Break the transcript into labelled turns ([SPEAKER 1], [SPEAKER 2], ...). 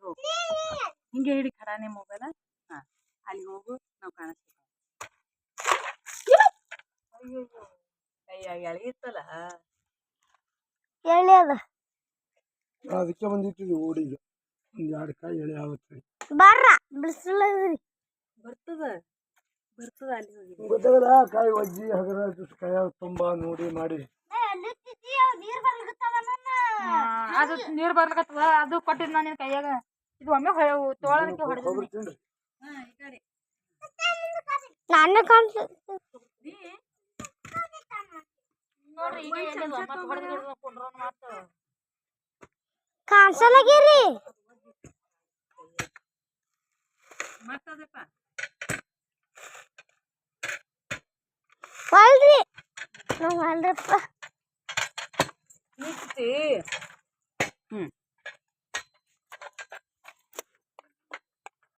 [SPEAKER 1] ಹೋಗು ಹಿಂಗೆ ಹಿಡಿ ಖರಾನೆ ಮೊಬೈಲ ಹಾ ಅಲ್ಲಿ ಹೋಗು ನಾವು ಕಾಣಿಸ್ತೀವಿ ಅಯ್ಯೋ ಕೈಯಾಗ ಎಳಿತಲ್ಲ
[SPEAKER 2] ಎಳೆ ಅದ
[SPEAKER 3] ಅದಕ್ಕೆ ಬಂದಿಟ್ಟಿದ್ವಿ ಓಡಿಗೆ ಒಂದು 2 ಕಾಯಿ ಎಳೆ ಆಗುತ್ತೆ
[SPEAKER 2] ಬರ್ರ ಬಿಡಿಸಲದ್ರಿ
[SPEAKER 1] ಬರ್ತದ ಅಲ್ಲಿ ಹೋಗಿ
[SPEAKER 3] ಗೊತ್ತಾಗಲ್ಲ ಕಾಯಿ ಒಜ್ಜಿ ಹಗರ ಕಾಯ ತುಂಬಾ ನೋಡಿ ಮಾಡಿ
[SPEAKER 1] ಅದು ನೀರು ಬರ್ಲಿಕತ್ತದ ಅದು ಕೊಟ್ಟಿದ್ ನಾನು ನಿನ್ ಕೈಯಾಗ ಇದು ಒಮ್ಮೆ ತೋಳಕ್ಕೆ ಹೊಡೆದ್ರಿ
[SPEAKER 2] ನಾನು ಕಾಣಿಸ್ತೀನಿ
[SPEAKER 1] ನೋಡ್ರಿ ಈಗ
[SPEAKER 2] ಕಾಣಿಸಲಾಗಿರಿ
[SPEAKER 1] ಮತ್ತದಪ್ಪ
[SPEAKER 2] ಅಲ್ರಿ ನಾವು ಅಲ್ರಪ್ಪ
[SPEAKER 1] ನಿಂತಿ